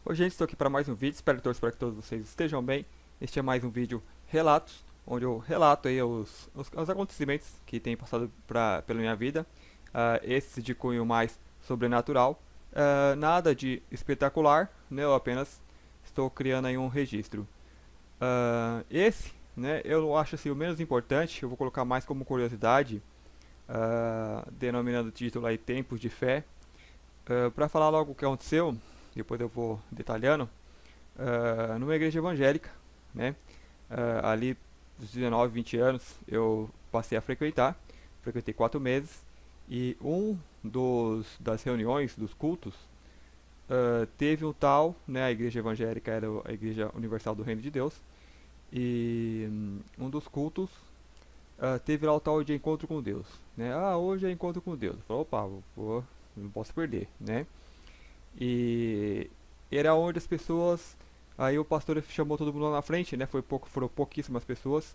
Oi gente, estou aqui para mais um vídeo, espero que todos vocês estejam bem. Este é mais um vídeo relatos, onde eu relato aí os acontecimentos que têm passado pela minha vida. Esses de cunho mais sobrenatural, nada de espetacular, né, eu apenas estou criando aí um registro. Esse, né, eu acho assim, o menos importante, eu vou colocar mais como curiosidade, denominando o título aí Tempos de Fé. Para falar logo o que aconteceu, depois eu vou detalhando. Numa igreja evangélica, né? Ali dos 19, 20 anos eu passei a frequentei 4 meses e das reuniões, dos cultos, teve um tal, né? A igreja evangélica era a Igreja Universal do Reino de Deus e um dos cultos teve lá o tal de encontro com Deus, né? Hoje é encontro com Deus. Falou, opa, não posso perder, né? E era onde as pessoas. Aí o pastor chamou todo mundo lá na frente, né? Foram pouquíssimas pessoas.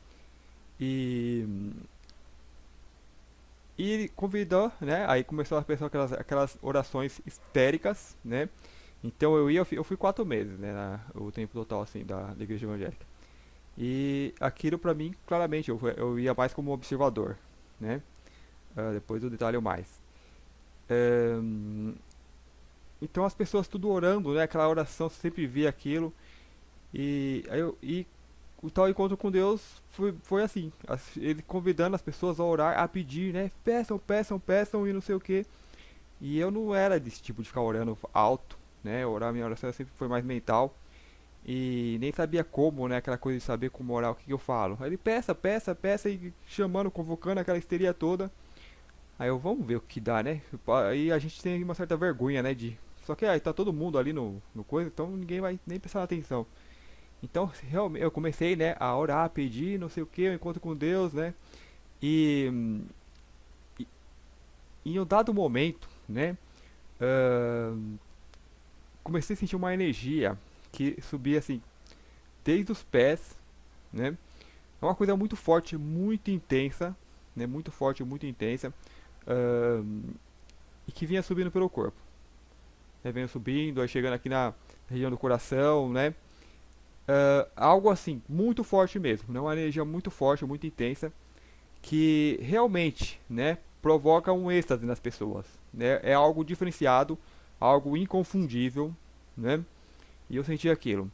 E. E convidou, né? Aí começou a pensar aquelas orações histéricas, né? Então eu fui 4 meses, né? O tempo total, assim, da igreja evangélica. E aquilo pra mim, claramente, eu ia mais como observador, né? Depois eu detalho mais. Então as pessoas tudo orando, né? Aquela oração, você sempre via aquilo. E o tal encontro com Deus foi assim, ele convidando as pessoas a orar, a pedir, né? Peçam, peçam, peçam e não sei o que. E eu não era desse tipo de ficar orando alto, né? Minha oração sempre foi mais mental. E nem sabia como, né? Aquela coisa de saber como orar, o que eu falo. Aí ele peça, peça, peça e chamando, convocando aquela histeria toda. Aí eu, vamos ver o que dá, né? Aí a gente tem uma certa vergonha, né? Só que aí tá todo mundo ali no coisa, então ninguém vai nem prestar atenção. Então, realmente, eu comecei, né, a orar, a pedir, não sei o que, eu encontro com Deus, né? E, e em um dado momento, né, ah, comecei a sentir uma energia que subia assim, desde os pés, né? É uma coisa muito forte, muito intensa, né? Muito forte, muito intensa, ah, e que vinha subindo pelo corpo. Né? Vinha subindo, aí chegando aqui na região do coração, né? Algo assim, muito forte mesmo, né? Uma energia muito forte, muito intensa, que realmente, né, provoca um êxtase nas pessoas, né? É algo diferenciado, algo inconfundível, né? E eu senti aquilo.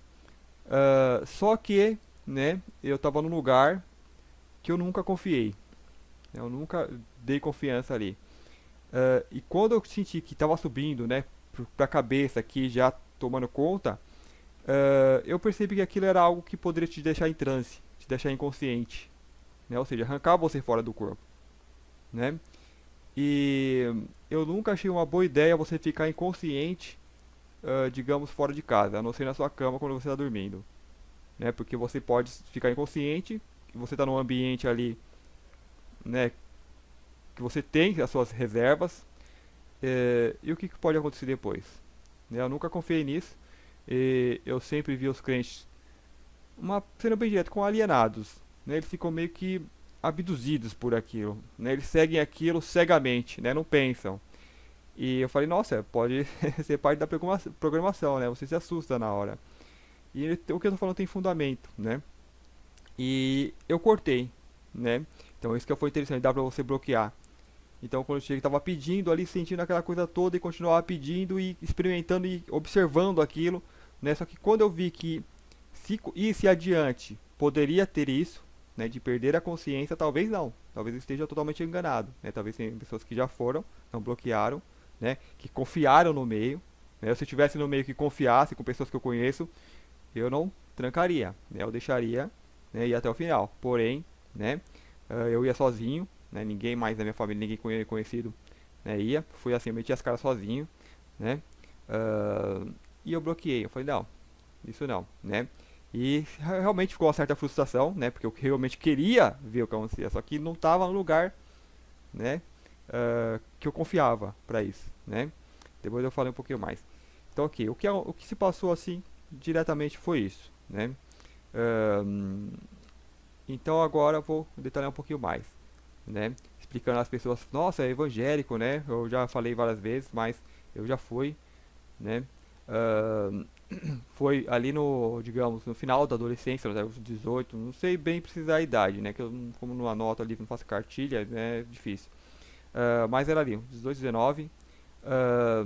Só que, né, eu estava num lugar que eu nunca confiei, né? Eu nunca dei confiança ali. E quando eu senti que estava subindo, né, para a cabeça aqui já tomando conta, eu percebi que aquilo era algo que poderia te deixar em transe, te deixar inconsciente, né? Ou seja, arrancar você fora do corpo, né? E eu nunca achei uma boa ideia você ficar inconsciente, digamos, fora de casa, a não ser na sua cama quando você está dormindo, né? Porque você pode ficar inconsciente, você está num ambiente ali, né, que você tem as suas reservas, e o que pode acontecer depois? Né? Eu nunca confiei nisso, e eu sempre vi os crentes, sendo bem direto, com alienados, né? Eles ficam meio que abduzidos por aquilo, né? Eles seguem aquilo cegamente, né? Não pensam. E eu falei, nossa, pode ser parte da programação, né? Você se assusta na hora. E o que eu tô falando tem fundamento, né? E eu cortei, né? Então isso que foi interessante, dá pra você bloquear. Então quando eu cheguei, tava pedindo ali, sentindo aquela coisa toda e continuava pedindo e experimentando e observando aquilo, né? Só que quando eu vi que se isso adiante poderia ter isso, né, de perder a consciência, talvez não. Talvez eu esteja totalmente enganado, né? Talvez tenha pessoas que já foram, não bloquearam, né, que confiaram no meio, né? Se eu estivesse no meio que confiasse com pessoas que eu conheço, eu não trancaria, né? Eu deixaria, né, ir até o final. Porém, né, eu ia sozinho, né? Ninguém mais da minha família, ninguém conhecido, né, ia. Fui assim, eu meti as caras sozinho, né? E eu bloqueei. Eu falei, não, isso não, né? E realmente ficou uma certa frustração, né? Porque eu realmente queria ver o que acontecia, só que não estava no lugar, né? Que eu confiava para isso, né? Depois eu falei um pouquinho mais. Então, ok, o que se passou assim diretamente foi isso, né? Ahn, então agora eu vou detalhar um pouquinho mais, né? Explicando às pessoas, nossa, é evangélico, né? Eu já falei várias vezes, mas eu já fui, né? Foi ali no, digamos, no final da adolescência, aos 18, não sei bem precisar a idade, né? Que eu, como não anoto ali, não faço cartilha, é difícil. Mas era ali, 18, 19. ah,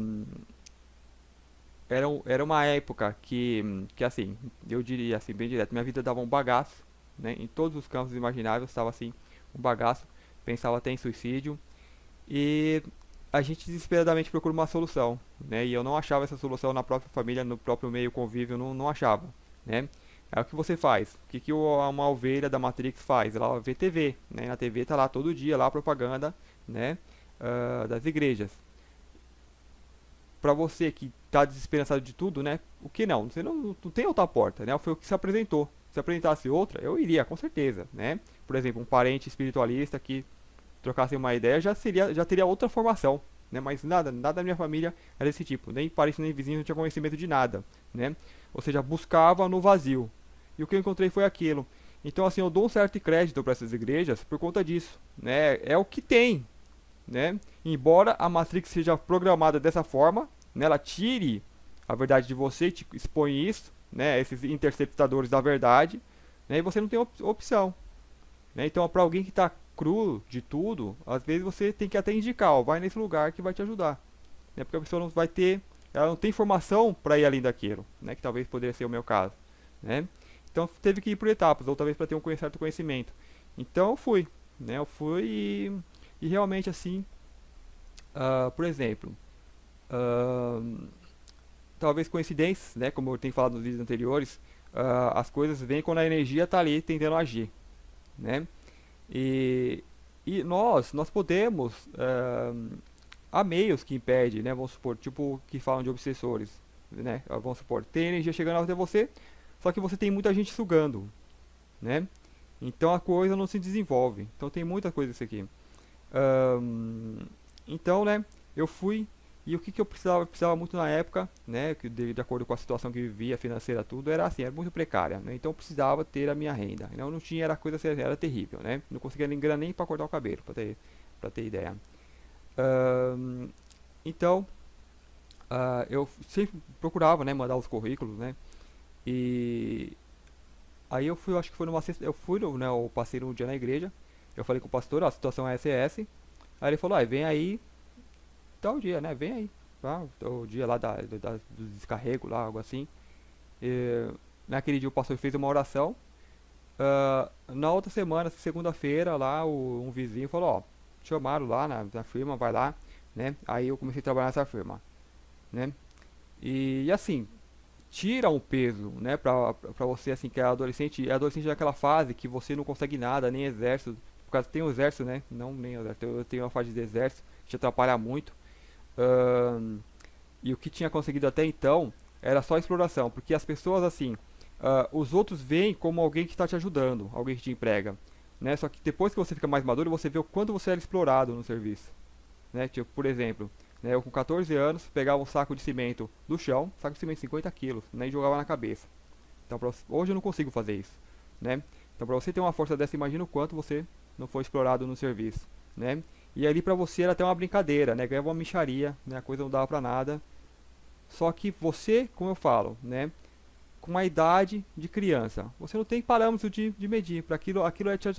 era uma época que, assim, eu diria assim, bem direto, minha vida dava um bagaço, né? Em todos os campos imagináveis estava assim, um bagaço. Pensava até em suicídio. E a gente desesperadamente procura uma solução, né? E eu não achava essa solução na própria família, no próprio meio convívio, não achava, né? Aí o que você faz? O que, que uma ovelha da Matrix faz? Ela vê TV, né? Na TV tá lá todo dia, lá a propaganda, né? Das igrejas. Pra você que tá desesperançado de tudo, né? O que não? Você não tem outra porta, né? Foi o que se apresentou. Se apresentasse outra, eu iria, com certeza, né? Por exemplo, um parente espiritualista que trocassem uma ideia, já teria outra formação, né? Mas nada da minha família era desse tipo, nem parente nem vizinho não tinha conhecimento de nada, né? Ou seja, buscava no vazio. E o que eu encontrei foi aquilo. Então, assim, eu dou um certo crédito para essas igrejas por conta disso, né? É o que tem, né? Embora a Matrix seja programada dessa forma, né? Ela tire a verdade de você, te expõe isso, né? Esses interceptadores da verdade, né? E você não tem opção, né? Então, para alguém que está cru de tudo, às vezes você tem que até indicar, ó, vai nesse lugar que vai te ajudar, né? Porque a pessoa não vai ter, ela não tem informação para ir além daquilo, né? Que talvez poderia ser o meu caso, né? Então teve que ir por etapas, ou talvez para ter um certo conhecimento. Então eu fui, né? Eu fui e realmente assim, por exemplo, ah, talvez coincidências, né? Como eu tenho falado nos vídeos anteriores, as coisas vêm quando a energia está ali tentando agir, né? E, e nós podemos, há meios que impedem, né? Vamos supor, tipo que falam de obsessores, né? Vamos supor, tem energia chegando até você, só que você tem muita gente sugando, né? Então a coisa não se desenvolve. Então tem muita coisa isso aqui. Ahn, então, né, eu fui e o que, que eu precisava muito na época, né, que de acordo com a situação que vivia, financeira, tudo, era assim, era muito precária, né, então eu precisava ter a minha renda. Então, eu não tinha, era coisa, era terrível, né, não conseguia nem grana nem para cortar o cabelo, para ter ideia. Ahn, então, eu sempre procurava, né, mandar os currículos, né, e aí eu fui, acho que foi numa sexta, eu fui, né, eu passei um dia na igreja, eu falei com o pastor, ó, a situação é essa. Aí ele falou, vem aí tal dia, né? Vem aí. Tá? O dia lá do descarrego, lá, algo assim. E, naquele dia o pastor fez uma oração. Na outra semana, segunda-feira, lá um vizinho falou, ó, chamaram lá na firma, vai lá, né? Aí eu comecei a trabalhar nessa firma, né? E assim, tira um peso, né, pra você assim que é adolescente daquela fase que você não consegue nada, nem exército, por causa tem o exército, né? Não nem o exército, eu tenho uma fase de exército, que te atrapalha muito. Ahn, e o que tinha conseguido até então era só exploração, porque as pessoas assim, os outros veem como alguém que está te ajudando, alguém que te emprega, né? Só que depois que você fica mais maduro, você vê o quanto você era explorado no serviço, né? Tipo, por exemplo, né, eu com 14 anos pegava um saco de cimento do chão, saco de cimento de 50 quilos, né, e jogava na cabeça. Então, hoje eu não consigo fazer isso, né? Então, para você ter uma força dessa, imagina o quanto você não foi explorado no serviço, né? E ali para você era até uma brincadeira, né? Ganhava uma mixaria, né? A coisa não dava para nada. Só que você, como eu falo, né? Com uma idade de criança, você não tem parâmetro de medir para aquilo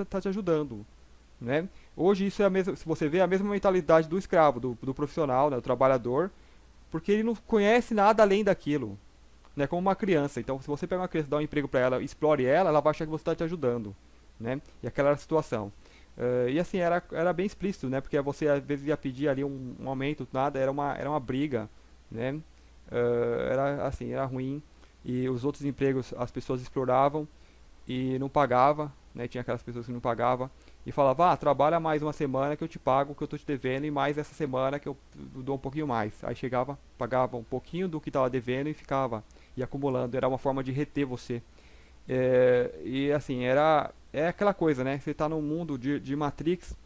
tá te ajudando, né? Hoje isso é a mesma, se você vê, é a mesma mentalidade do escravo, do profissional, né? Do trabalhador, porque ele não conhece nada além daquilo, né? Como uma criança. Então, se você pega uma criança, dá um emprego para ela, explore ela, ela vai achar que você está te ajudando, né? E aquela era a situação. E assim, era bem explícito, né? Porque você às vezes ia pedir ali um aumento, nada, era uma briga, né? Era assim, era ruim. E os outros empregos as pessoas exploravam e não pagava, né? Tinha aquelas pessoas que não pagavam e falava, trabalha mais uma semana que eu te pago o que eu tô te devendo e mais essa semana que eu dou um pouquinho mais. Aí chegava, pagava um pouquinho do que estava devendo e ficava e acumulando. Era uma forma de reter você. E assim, é aquela coisa, né? Você está num mundo de Matrix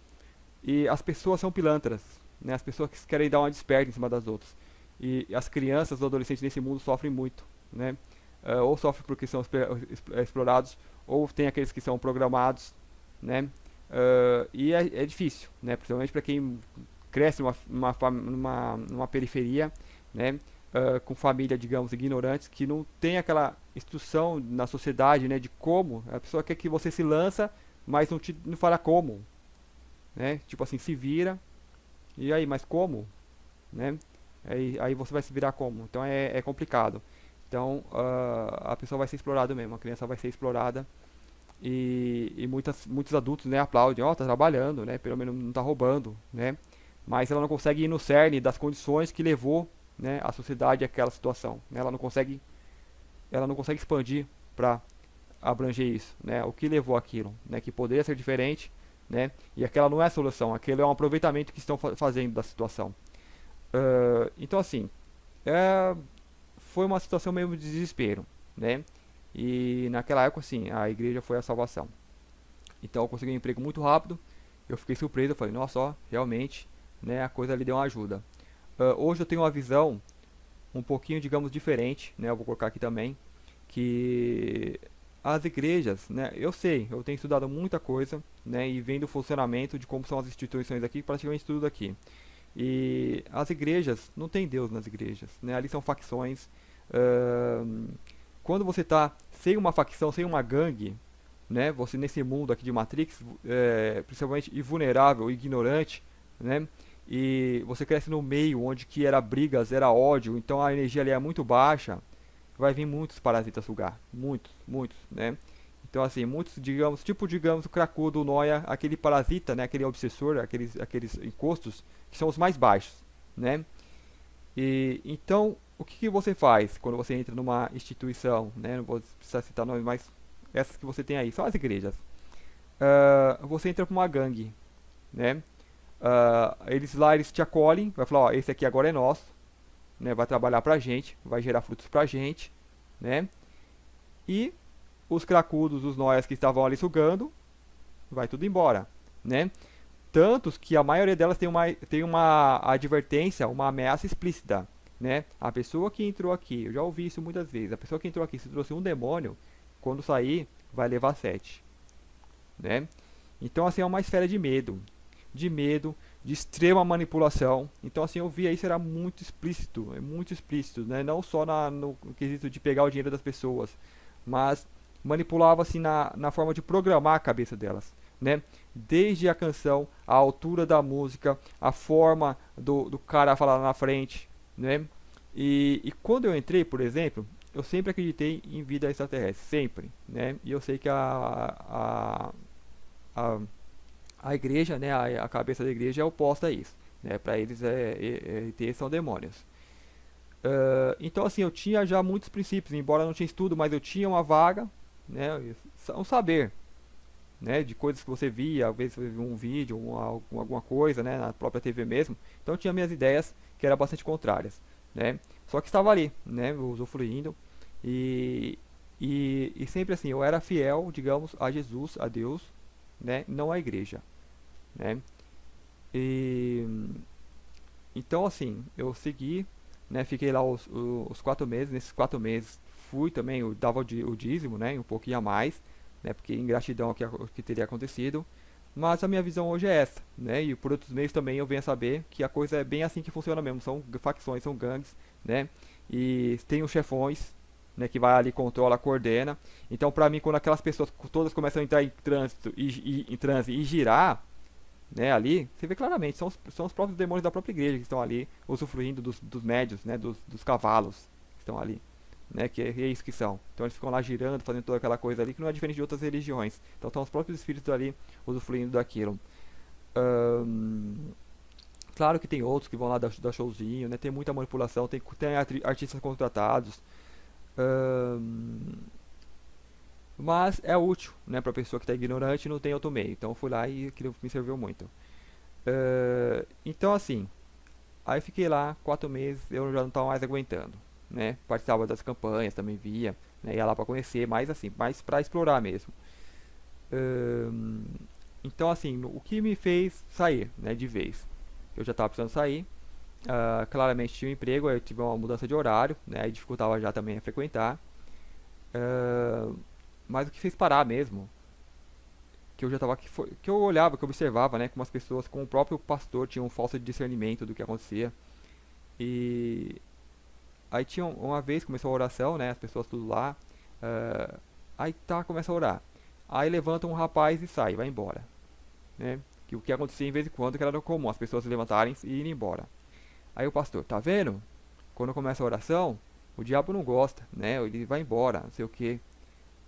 e as pessoas são pilantras, né? As pessoas que querem dar uma desperta em cima das outras. E as crianças, os adolescentes nesse mundo sofrem muito, né? Ou sofrem porque são explorados, ou tem aqueles que são programados, né? E é difícil, né? Principalmente para quem cresce numa periferia, né? com família, digamos, ignorantes, que não tem aquela instrução na sociedade, né, de como. A pessoa quer que você se lança, mas não fala como, né? Tipo assim, se vira, e aí, mas como, né? Aí você vai se virar como? Então é complicado. Então a pessoa vai ser explorada mesmo, a criança vai ser explorada e muitos adultos, né, aplaudem, ó, tá trabalhando, né, pelo menos não tá roubando, né, mas ela não consegue ir no cerne das condições que levou, né, a sociedade àquela situação, né, ela não consegue expandir para abranger isso, né, o que levou aquilo, né, que poderia ser diferente, né, e aquela não é a solução, aquele é um aproveitamento que estão fazendo da situação. Então assim, é, foi uma situação meio de desespero, né? E naquela época, assim, a igreja foi a salvação. Então eu consegui um emprego muito rápido. Eu fiquei surpreso, eu falei, nossa, ó, realmente, né, a coisa ali deu uma ajuda. Hoje eu tenho uma visão um pouquinho, digamos, diferente, né? Eu vou colocar aqui também, que as igrejas, né? Eu sei, eu tenho estudado muita coisa, né? E vendo o funcionamento de como são as instituições aqui, praticamente tudo aqui. E as igrejas, não tem Deus nas igrejas, né? Ali são facções. ahn, Quando você tá sem uma facção, sem uma gangue, né? Você nesse mundo aqui de Matrix, principalmente vulnerável, ignorante, né? E você cresce no meio onde que era brigas, era ódio, então a energia ali é muito baixa, vai vir muitos parasitas sugar, muitos, muitos, né? Então assim, muitos, digamos, digamos o cracudo, o noia, aquele parasita, né, aquele obsessor, aqueles encostos que são os mais baixos, né? E então, o que que você faz quando você entra numa instituição, né? Não vou precisar citar nomes, mas essas que você tem aí, são as igrejas. Você entra pra uma gangue, né? Eles te acolhem, vai falar, ó, esse aqui agora é nosso, né? Vai trabalhar pra gente, vai gerar frutos pra gente, né? E os cracudos, os noias que estavam ali sugando, vai tudo embora, né? Tantos que a maioria delas tem uma advertência, uma ameaça explícita, né? A pessoa que entrou aqui, eu já ouvi isso muitas vezes, a pessoa que entrou aqui se trouxe um demônio, quando sair, vai levar sete, né? Então, assim, é uma esfera de medo, de extrema manipulação. Então, assim, eu via isso era muito explícito, né? Não só no quesito de pegar o dinheiro das pessoas, mas manipulava assim na forma de programar a cabeça delas, né? Desde a canção, a altura da música, a forma do cara falar na frente, né? E quando eu entrei, por exemplo, eu sempre acreditei em vida extraterrestre, sempre, né? E eu sei que a, a igreja, né, a cabeça da igreja é oposta a isso, né? Para eles ETs são demônios. Então assim, eu tinha já muitos princípios, embora não tinha estudo, mas eu tinha uma vaga, né, um saber, né, de coisas que você via, às vezes você via um vídeo, alguma coisa, né, na própria TV mesmo. Então eu tinha minhas ideias que eram bastante contrárias, né? Só que estava ali, né, usufruindo e, e sempre assim, eu era fiel, digamos, a Jesus, a Deus, né, não à igreja, né? E então assim, eu segui, né, fiquei lá os 4 meses. Nesses 4 meses fui também, eu dava o dízimo, né, um pouquinho a mais, né, porque ingratidão que teria acontecido. Mas a minha visão hoje é essa, né? E por outros meios também eu venho a saber que a coisa é bem assim que funciona mesmo. São facções, são gangues, né? E tem os chefões, né? Que vai ali, controla, coordena. Então, pra mim, quando aquelas pessoas todas começam a entrar em trânsito em transe e girar, né? Ali, você vê claramente, são os próprios demônios da própria igreja que estão ali usufruindo dos médios, né? Dos cavalos que estão ali, né, que é isso que são. Então eles ficam lá girando, fazendo toda aquela coisa ali que não é diferente de outras religiões. Então estão os próprios espíritos ali usufruindo daquilo. Ahn, Claro que tem outros que vão lá dar showzinho, né? Tem muita manipulação, tem artistas contratados. Ahn, mas é útil, né, para pessoa que está ignorante e não tem outro meio. Então eu fui lá e aquilo me serviu muito. Então assim, aí fiquei lá 4 meses, eu já não estava mais aguentando, né? Participava das campanhas, também via, né? Ia lá para conhecer, mais assim, mais para explorar mesmo. Ahn, então assim, o que me fez sair, né, de vez? Eu já estava precisando sair, claramente tinha um emprego, aí eu tive uma mudança de horário, né? Aí dificultava já também a frequentar. Ah, mas o que fez parar mesmo, que eu já estava aqui, que eu olhava, que eu observava, né, como as pessoas, como o próprio pastor tinha um falso discernimento do que acontecia. E aí tinha uma vez, começou a oração, né, as pessoas tudo lá, aí tá, começa a orar. Aí levanta um rapaz e sai, vai embora, né? Que o que acontecia em vez em quando que era comum, as pessoas se levantarem e irem embora. Aí o pastor, tá vendo? Quando começa a oração, o diabo não gosta, né? Ele vai embora, não sei o que.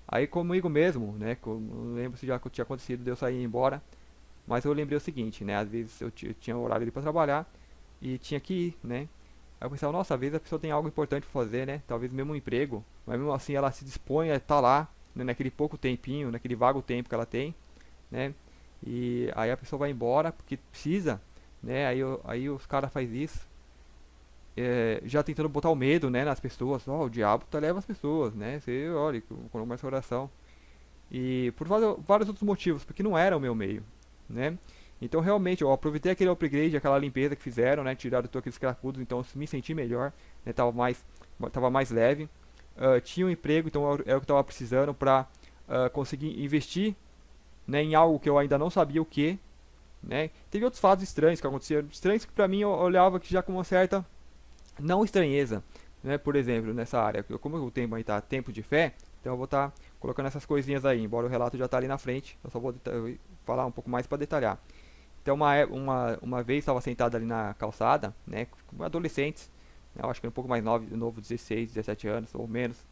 Aí comigo mesmo, né? Não lembro se já tinha acontecido de eu sair e ir embora, mas eu lembrei o seguinte, né? Às vezes eu tinha horário ali pra trabalhar e tinha que ir, né? Aí eu pensava, nossa, às vezes a pessoa tem algo importante pra fazer, né? Talvez mesmo um emprego, mas mesmo assim ela se dispõe a estar lá, né? Naquele pouco tempinho, naquele vago tempo que ela tem, né? E aí a pessoa vai embora porque precisa, né? Aí os caras faz isso, já tentando botar o medo, né, nas pessoas. Ó, o diabo tá leva as pessoas, né? Você olha, quando começa a oração. E por vários outros motivos, porque não era o meu meio, né? Então realmente eu aproveitei aquele upgrade, aquela limpeza que fizeram, né? Tiraram todos aqueles cracudos, então eu me senti melhor, né? Tava mais leve. Tinha um emprego, então era o que eu tava precisando pra conseguir investir, né, em algo que eu ainda não sabia o que, né? Teve outros fatos estranhos que aconteceram, estranhos que pra mim eu olhava que já com uma certa não estranheza, né? Por exemplo, nessa área, como o tema aí tá tempo de fé, então eu vou estar colocando essas coisinhas aí, embora o relato já tá ali na frente, eu só vou falar um pouco mais para detalhar. Então uma vez estava sentado ali na calçada, né, com adolescentes, né, eu acho que um pouco mais novo, 16, 17 anos ou menos,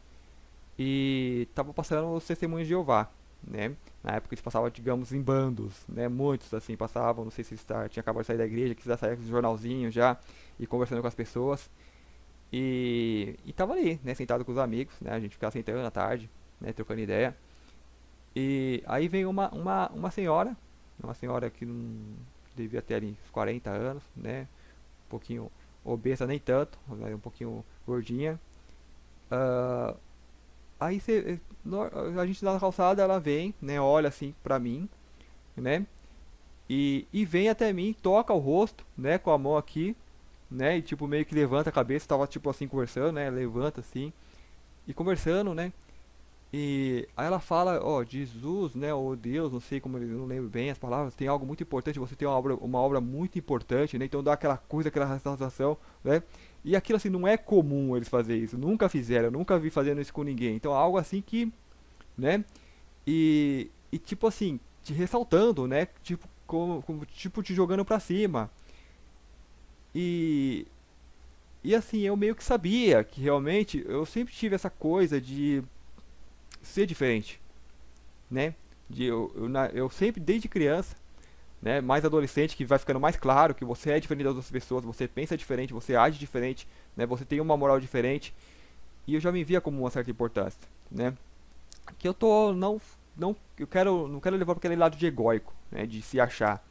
e tava passando os testemunhos de Jeová, né? Na época eles passavam, digamos, em bandos, né? Muitos assim passavam, não sei se tinha acabado de sair da igreja, quis sair com os jornalzinhos já e conversando com as pessoas. E tava ali, né, sentado com os amigos, né? A gente ficava sentando à tarde, né, trocando ideia. E aí vem uma senhora que não devia ter ali uns 40 anos, né? Um pouquinho obesa, nem tanto, né, um pouquinho gordinha. Ah, Aí a gente tá na calçada, ela vem, né, olha assim pra mim, né, e vem até mim, toca o rosto, né, com a mão aqui, né, e tipo meio que levanta a cabeça, tava tipo assim conversando, né, levanta assim, e conversando, né, e aí ela fala, ó, Jesus, né, ou Deus, não sei como, eu não lembro bem as palavras, tem algo muito importante, você tem uma obra muito importante, né, então dá aquela coisa, aquela sensação, né, e aquilo assim, não é comum eles fazerem isso, nunca fizeram, eu nunca vi fazendo isso com ninguém, então é algo assim que, né, e tipo assim, te ressaltando, né, tipo, como tipo te jogando pra cima, e, e assim, eu meio que sabia que realmente, eu sempre tive essa coisa de ser diferente, né? Eu sempre, desde criança, né, mais adolescente, que vai ficando mais claro que você é diferente das outras pessoas, você pensa diferente, você age diferente, né? Você tem uma moral diferente, e eu já me via como uma certa importância, né? Que eu tô não eu quero não quero levar para aquele lado de egóico, né, de se achar,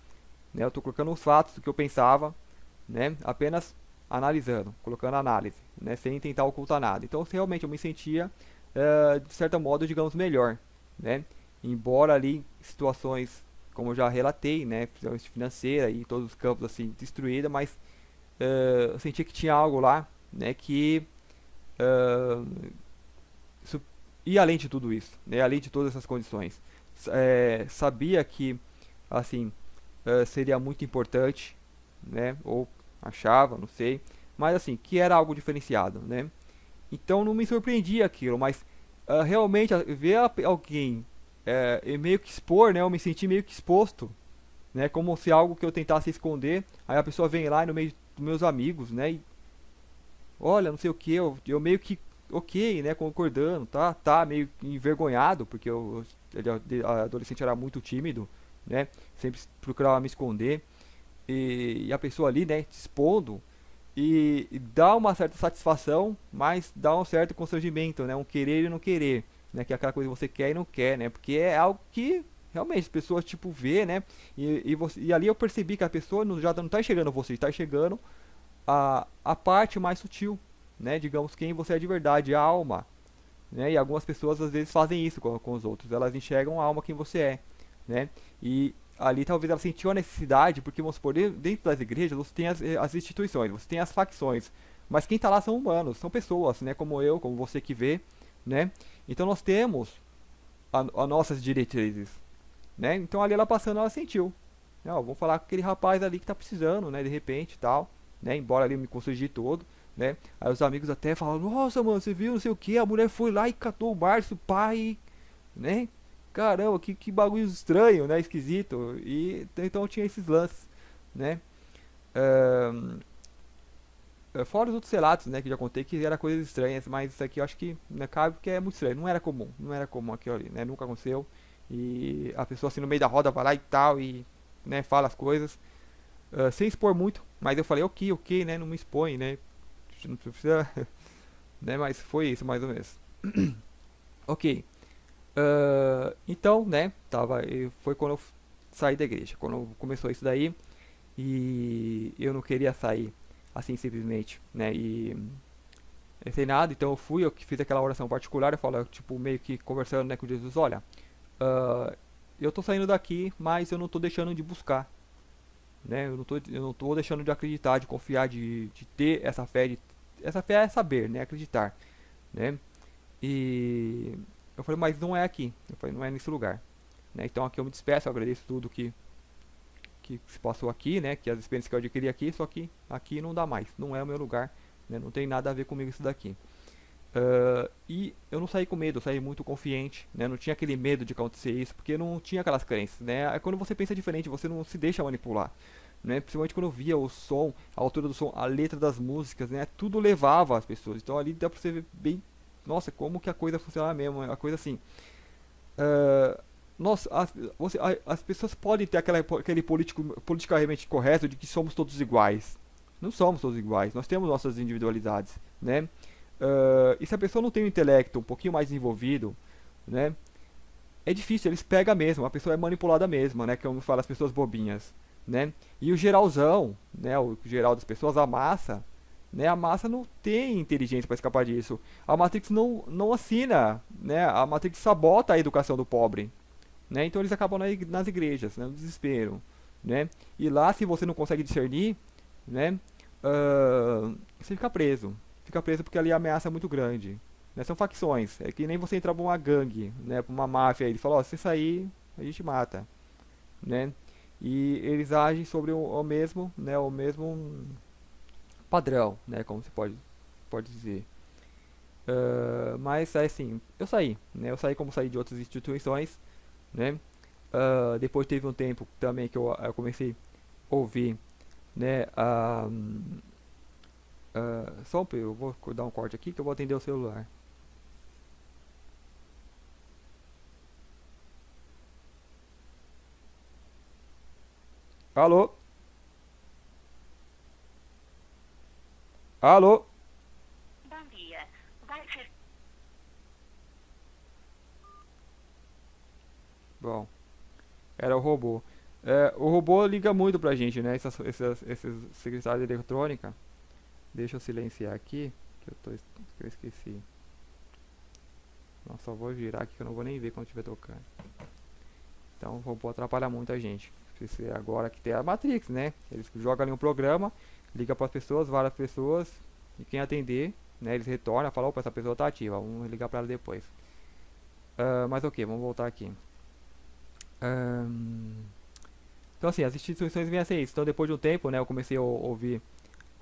né? Eu tô colocando os fatos do que eu pensava, né? Apenas analisando, colocando análise, né? Sem tentar ocultar nada. Então, realmente eu me sentia de certo modo, digamos, melhor, né? Embora ali situações, como eu já relatei, né, financeira e todos os campos assim destruída, mas eu sentia que tinha algo lá, né, que uh, ia além de tudo isso, né, além de todas essas condições. Sabia que assim seria muito importante, né, ou achava, não sei, mas assim que era algo diferenciado, né. Então não me surpreendia aquilo, mas realmente ver alguém e meio que expor, né? Eu me senti meio que exposto, né? Como se algo que eu tentasse esconder, aí a pessoa vem lá no meio dos meus amigos, né? E olha, não sei o que, eu meio que ok, né? Concordando, tá, meio envergonhado, porque ele, adolescente era muito tímido, né? Sempre procurava me esconder e a pessoa ali, né? Te expondo e dá uma certa satisfação, mas dá um certo constrangimento, né? Um querer e não querer, né? Que é aquela coisa que você quer e não quer, né? Porque é algo que realmente as pessoas tipo vê, né? E ali eu percebi que a pessoa já não está enxergando você, está enxergando a parte mais sutil, né? Digamos quem você é de verdade, a alma, né? E algumas pessoas às vezes fazem isso com os outros, elas enxergam a alma quem você é, né? E ali talvez ela sentiu a necessidade, porque vamos supor, dentro das igrejas você tem as instituições, você tem as facções, mas quem está lá são humanos, são pessoas, né, como eu, como você que vê, né, então nós temos as nossas diretrizes, né, então ali ela passando, ela sentiu, não, vamos falar com aquele rapaz ali que está precisando, né, de repente, tal, né, embora ali eu me constrangir todo, né? Aí os amigos até falavam, nossa, mano, você viu, não sei o que, a mulher foi lá e catou o Márcio, pai, né? Caramba, que bagulho estranho, né? Esquisito. E então tinha esses lances, né? Ahn, Fora os outros relatos, né, que já contei que era coisas estranhas, mas isso aqui eu acho que não cabe porque é muito estranho. Não era comum aquilo ali, né? Nunca aconteceu. E a pessoa assim no meio da roda vai lá e tal e, né, fala as coisas, sem expor muito. Mas eu falei, ok, né? Não me expõe, né? Não precisa, né? Mas foi isso mais ou menos. Ok. Então, né? Foi quando eu saí da igreja, quando começou isso daí e eu não queria sair assim simplesmente, né? E sem nada, então eu que fiz aquela oração particular, eu falo, tipo, meio que conversando, né, com Jesus, olha, ah, eu tô saindo daqui, mas eu não tô deixando de buscar, né? Eu não tô deixando de acreditar, de confiar, de ter essa fé, essa fé é saber, né? Acreditar, né? E eu falei, mas não é aqui, eu falei, não é nesse lugar, né? Então aqui eu me despeço, eu agradeço tudo que se passou aqui, né? Que as experiências que eu adquiri aqui, só que aqui não dá mais, não é o meu lugar, né? Não tem nada a ver comigo isso daqui. E eu não saí com medo, eu saí muito confiante, né? Não tinha aquele medo de acontecer isso, porque não tinha aquelas crenças, né? É quando você pensa diferente, você não se deixa manipular, né? Principalmente quando eu via o som, a altura do som, a letra das músicas, né? Tudo levava as pessoas. Então ali dá pra você ver bem, nossa, como que a coisa funciona mesmo, é uma coisa assim. ah, Nossa, as pessoas podem ter aquele politicamente correto de que somos todos iguais. Não somos todos iguais, nós temos nossas individualidades, né? E se a pessoa não tem um intelecto um pouquinho mais desenvolvido, né? É difícil, eles pegam mesmo, a pessoa é manipulada mesmo, né? Que eu falo as pessoas bobinhas, né? E o geralzão, né? O geral das pessoas, a massa, né? A massa não tem inteligência para escapar disso. A Matrix não assina, né? A Matrix sabota a educação do pobre, né? Então eles acabam nas igrejas, né? No desespero, né? E lá, se você não consegue discernir, né? Você fica preso porque ali a ameaça é muito grande, né? São facções, é que nem você entrar pra uma gangue, né? Pra uma máfia, ele fala, ó, se você sair, a gente mata, né? E eles agem sobre o mesmo, né? O mesmo padrão, né? Como você pode dizer. Mas assim, eu saí, né? Eu saí como saí de outras instituições, né? Depois teve um tempo também que eu comecei a ouvir, né? Só eu vou dar um corte aqui que eu vou atender o celular. Alô? Alô? Bom dia. Vai ser Bom, era o robô. O robô liga muito pra gente, né? Essas secretárias eletrônicas. Deixa eu silenciar aqui, que eu esqueci. Não, só vou girar aqui que eu não vou nem ver quando estiver tocando. Então o robô atrapalha muito a gente. Agora que tem a Matrix, né? Eles jogam ali um programa, liga para as pessoas, várias pessoas, e quem atender, né? Eles retornam, falam, opa, essa pessoa tá ativa, vamos ligar para ela depois. Mas ok, vamos voltar aqui. Ahn, então assim, as instituições vêm a ser isso. Então depois de um tempo, né? Eu comecei a ouvir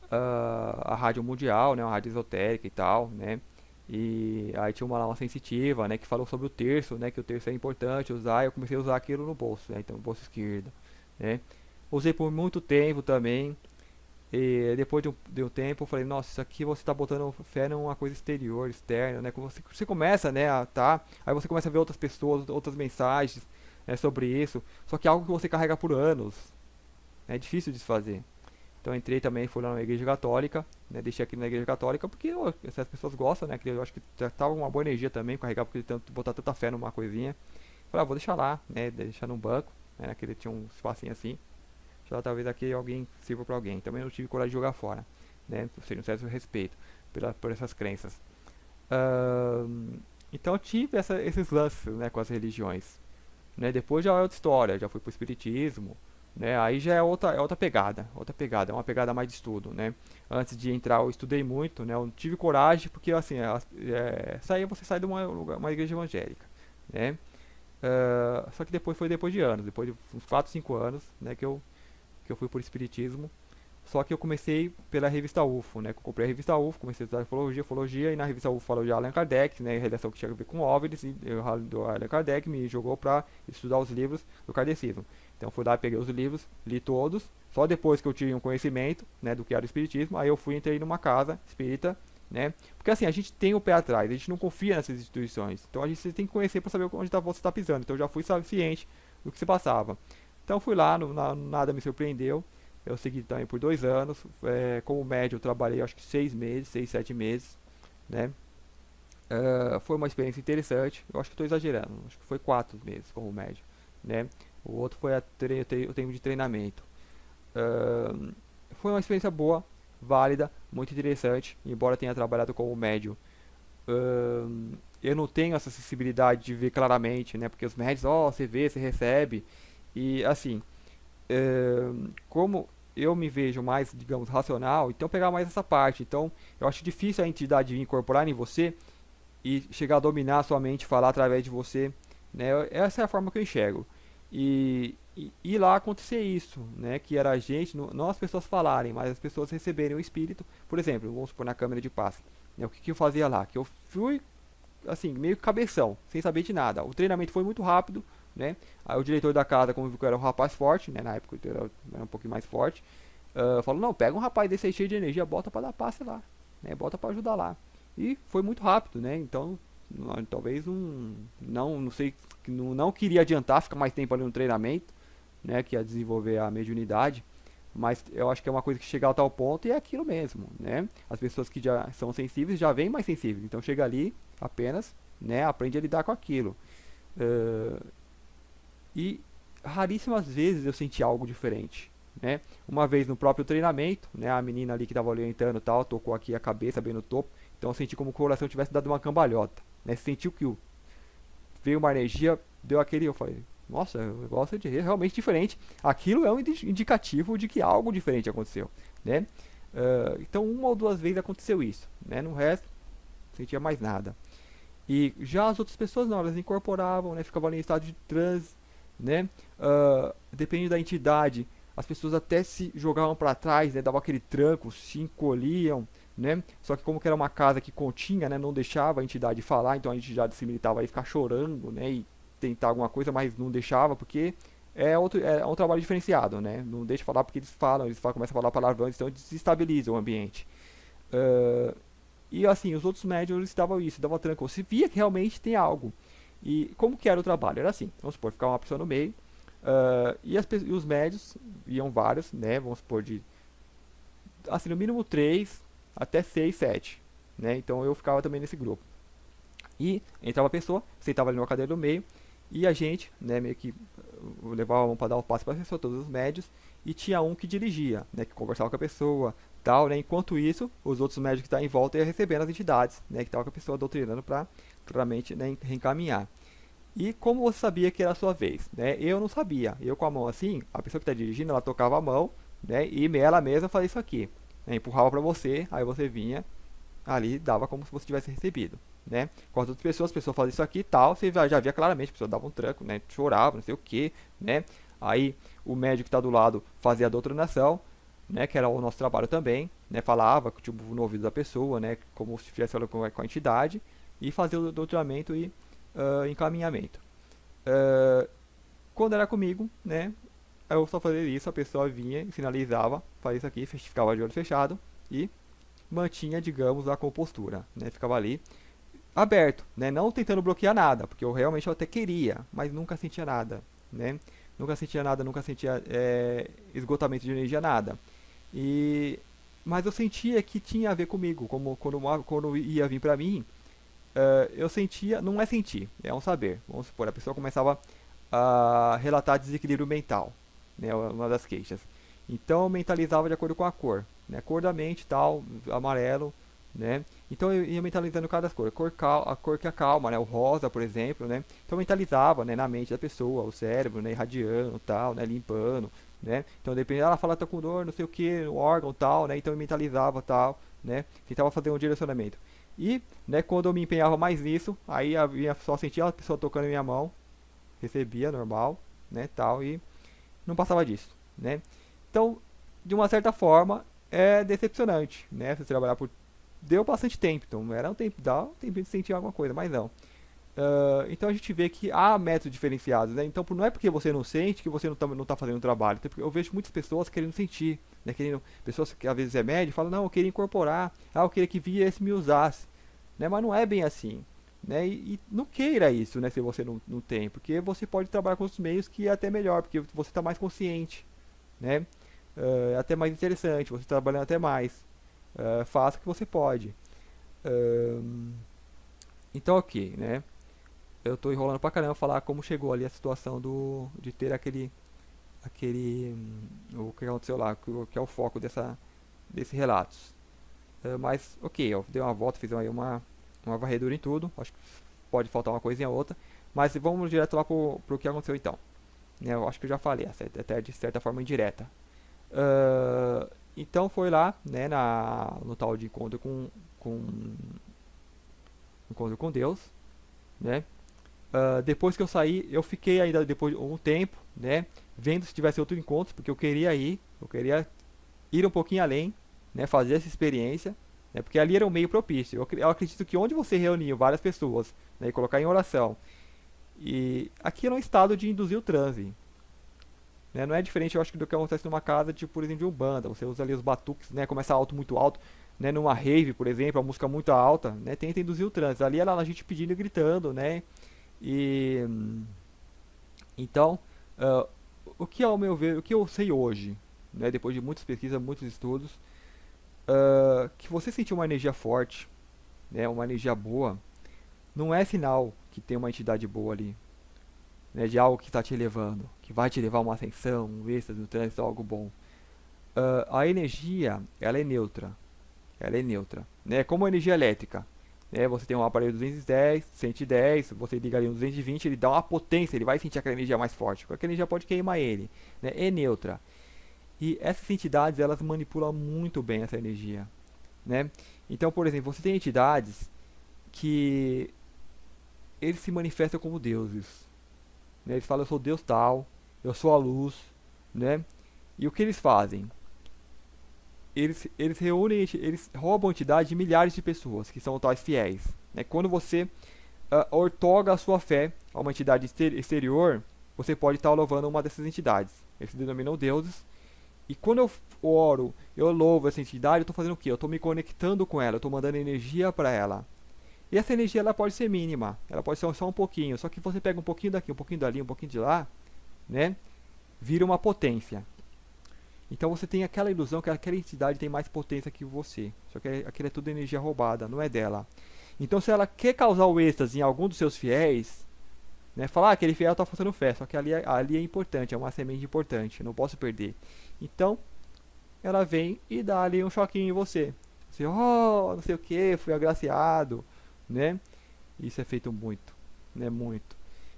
a rádio mundial, né? Uma rádio esotérica e tal, né? E aí tinha uma sensitiva, né? Que falou sobre o terço, né? Que o terço é importante usar. E eu comecei a usar aquilo no bolso, né? Então, no bolso esquerdo, né? Usei por muito tempo também. E depois de um tempo, eu falei, nossa, isso aqui você está botando fé numa coisa exterior, externa, né? Quando você começa, né, aí você começa a ver outras pessoas, outras mensagens, né, sobre isso. Só que é algo que você carrega por anos, né? É difícil de se fazer. Então eu entrei também, fui lá na igreja católica, né? Deixei aqui na igreja católica porque ó, essas pessoas gostam, né? Que eu acho que já tava uma boa energia também, carregar porque tanto botar tanta fé numa coisinha. Falei, vou deixar lá, né? Deixar num banco, né? Que ele tinha um espacinho assim. Já talvez aqui alguém sirva para alguém. Também não tive coragem de jogar fora, né? Ou seja, um certo respeito por essas crenças. Então eu tive esses lances, né? Com as religiões, né? Depois já é outra história, já fui pro espiritismo, né? Aí já é outra pegada, é uma pegada mais de estudo, né? Antes de entrar eu estudei muito, né? Eu tive coragem porque assim, você sai de uma igreja evangélica, né? Só que depois foi depois de anos, depois de uns 4 5 anos, né? Que eu fui por espiritismo, Só que eu comecei pela revista UFO, né? Eu comprei a revista UFO, comecei a estudar ufologia, e na revista UFO falou de Allan Kardec, né? Relação que tinha a ver com OVNIs, e do Allan Kardec me jogou para estudar os livros do kardecismo. Então fui lá, peguei os livros, li todos, só depois que eu tive um conhecimento, né, do que era o espiritismo, aí eu entrei numa casa espírita, né? Porque assim, a gente tem o pé atrás, a gente não confia nessas instituições. Então a gente tem que conhecer para saber onde você está pisando. Então eu já fui ciente do que se passava. Então fui lá, nada me surpreendeu. Eu segui também por 2 anos. Como médio eu trabalhei acho que 6 meses, 6, 7 meses, né? Foi uma experiência interessante. Eu acho que estou exagerando. Acho que foi 4 meses como médio, né? O outro foi o tempo de treinamento. Foi uma experiência boa, válida, muito interessante. Embora tenha trabalhado como médio, eu não tenho essa sensibilidade de ver claramente, né? Porque os médios, você vê, você recebe. E assim, como eu me vejo mais, digamos, racional, então pegar mais essa parte. Então, eu acho difícil a entidade vir incorporar em você e chegar a dominar a sua mente, falar através de você, né? Essa é a forma que eu enxergo. E lá acontecer isso, né? Que era a gente, não as pessoas falarem, mas as pessoas receberem o espírito. Por exemplo, vamos supor na câmera de passe, né? O que eu fazia lá? Que eu fui, assim, meio cabeção, sem saber de nada. O treinamento foi muito rápido, né? Aí o diretor da casa, como viu que eu era um rapaz forte, né? Na época eu era um pouquinho mais forte, falou, não, pega um rapaz desse aí cheio de energia, bota pra dar passe lá, né? Bota pra ajudar lá. E foi muito rápido, né? Então, talvez não sei, não queria adiantar, ficar mais tempo ali no treinamento, né? Que ia desenvolver a mediunidade. Mas eu acho que é uma coisa que chega a tal ponto e é aquilo mesmo, né? As pessoas que já são sensíveis já vêm mais sensíveis. Então chega ali apenas, né? Aprende a lidar com aquilo. E raríssimas vezes eu senti algo diferente, né? Uma vez no próprio treinamento, né? A menina ali que estava orientando e tal, tocou aqui a cabeça bem no topo. Então eu senti como o coração tivesse dado uma cambalhota, né? Sentiu que veio uma energia, deu aquele, eu falei, nossa, o negócio é realmente diferente. Aquilo é um indicativo de que algo diferente aconteceu, né? Então 1 ou 2 vezes aconteceu isso, né? No resto, não sentia mais nada. E já as outras pessoas não, elas incorporavam, né? Ficavam ali em estado de transe, né? Dependendo da entidade, as pessoas até se jogavam para trás, né? Davam aquele tranco, se encolhiam, né? Só que como que era uma casa que continha, né? Não deixava a entidade falar, então a entidade se militava aí ficar chorando, né? E tentar alguma coisa, mas não deixava porque é um trabalho diferenciado, né? Não deixa falar porque começam a falar palavrões, então desestabilizam o ambiente. E assim, os outros médiums davam isso, davam tranco. Você via que realmente tem algo. E como que era o trabalho? Era assim, vamos supor, ficava uma pessoa no meio, e os médios, iam vários, né? Vamos supor, de assim, no mínimo 3 até 6, 7, né? Então eu ficava também nesse grupo. E entrava a pessoa, sentava ali numa cadeira no meio, e a gente, né, meio que levava a mão para dar o passo para a pessoa, todos os médios, e tinha um que dirigia, né, que conversava com a pessoa, tal, né? Enquanto isso, os outros médios que estavam em volta iam recebendo as entidades, né, que estavam com a pessoa doutrinando para claramente, né, reencaminhar. E como você sabia que era a sua vez, né? Eu não sabia. Eu com a mão assim, a pessoa que está dirigindo, ela tocava a mão, né, e ela mesma fazia isso aqui, né, empurrava para você, aí você vinha ali, dava como se você tivesse recebido, né? Com as outras pessoas, as pessoas faziam isso aqui e tal, você já via claramente, a pessoa dava um tranco, né? Chorava, não sei o que, né? Aí o médico que está do lado fazia a doutrinação, né? Que era o nosso trabalho também, né? Falava tipo, no ouvido da pessoa, né? Como se estivesse falando com a entidade, e fazia o doutrinamento e encaminhamento. Quando era comigo, né? Eu só fazia isso, a pessoa vinha e finalizava, fazia isso aqui, ficava de olho fechado e mantinha, digamos, a compostura, né? Ficava ali aberto, né? Não tentando bloquear nada, porque eu até queria, mas nunca sentia nada, né? Nunca sentia nada, nunca sentia esgotamento de energia, nada. Mas eu sentia que tinha a ver comigo, como quando ia vir pra mim, eu sentia, não é sentir, é um saber. Vamos supor, a pessoa começava a relatar desequilíbrio mental, né? Uma das queixas. Então eu mentalizava de acordo com a cor, né? Cor da mente, tal, amarelo, né? Então eu ia mentalizando cada cor, a cor que acalma, né? O rosa, por exemplo, né? Então eu mentalizava, né, na mente da pessoa, o cérebro, né, irradiando, tal, né, limpando, né? Então dependendo, ela fala tá com dor, não sei o que, o órgão, tal, né? Então eu mentalizava, tal, né? Tentava fazer um direcionamento. E, né, quando eu me empenhava mais nisso, aí eu só sentia a pessoa tocando em minha mão, recebia normal, né, tal, e não passava disso, né? Então, de uma certa forma, é decepcionante, né? Você trabalhar por... Deu bastante tempo, então era um tempo, dá um tempo de sentir alguma coisa, mas não. Então a gente vê que há métodos diferenciados, né? Então não é porque você não sente que você não tá fazendo o trabalho. Eu vejo muitas pessoas querendo sentir, né? Pessoas que às vezes é médico falam, não, eu queria incorporar, eu queria que viesse me usasse, né? Mas não é bem assim, né? E não queira isso, né? Se você não tem, porque você pode trabalhar com os meios que é até melhor, porque você está mais consciente, né? É até mais interessante, você tá trabalhando até mais. Faça o que você pode. Então, ok, né? Eu tô enrolando pra caramba falar como chegou ali a situação de ter o que aconteceu lá, que é o foco desses relatos. Mas, ok, eu dei uma volta, fiz aí uma varredura em tudo, acho que pode faltar uma coisinha ou outra, mas vamos direto lá pro que aconteceu então. Né, eu acho que eu já falei, até de certa forma indireta. Então foi lá, né, no tal de encontro com Deus, né? Depois que eu saí, eu fiquei ainda depois de um tempo, né, vendo se tivesse outro encontro, porque eu queria ir um pouquinho além, né, fazer essa experiência, né, porque ali era um meio propício. Eu acredito que onde você reuniu várias pessoas, né, e colocar em oração, e aqui é um estado de induzir o transe, né, não é diferente, eu acho, do que acontece numa casa, tipo, por exemplo, de Umbanda. Você usa ali os batuques, né, começa alto, muito alto, né, numa rave, por exemplo, a música muito alta, né, tenta induzir o transe. Ali era a gente pedindo e gritando, né, e então, ah, o que ao meu ver, o que eu sei hoje, né, depois de muitas pesquisas, muitos estudos, que você sentir uma energia forte, né, uma energia boa, não é sinal que tem uma entidade boa ali, né, de algo que está te elevando, que vai te levar a uma ascensão, um êxtase no trânsito, algo bom. A energia, ela é neutra, né, como a energia elétrica. Né, você tem um aparelho 210, 110, você liga ali no 220, ele dá uma potência, ele vai sentir aquela energia mais forte, porque aquela energia pode queimar ele, né, é neutra. E essas entidades, elas manipulam muito bem essa energia, né? Então, por exemplo, você tem entidades que eles se manifestam como deuses, né? Eles falam, eu sou Deus tal, eu sou a luz, né? E o que eles fazem? Eles reúnem, eles roubam a entidade de milhares de pessoas, que são tais fiéis, né? Quando você ortoga a sua fé a uma entidade exterior, você pode estar louvando uma dessas entidades. Eles se denominam deuses. E quando eu oro, eu louvo essa entidade, eu estou fazendo o quê? Eu estou me conectando com ela, eu estou mandando energia para ela. E essa energia, ela pode ser mínima, ela pode ser só um pouquinho, só que você pega um pouquinho daqui, um pouquinho dali, um pouquinho de lá, né? Vira uma potência. Então você tem aquela ilusão que aquela entidade tem mais potência que você. Só que aquilo é tudo energia roubada, não é dela. Então se ela quer causar o êxtase em algum dos seus fiéis, né, falar, aquele fiel está fazendo fé, só que ali é importante, é uma semente importante, eu não posso perder. Então, ela vem e dá ali um choquinho em você. Você, oh, não sei o que, fui agraciado, né? Isso é feito muito, né? Muito.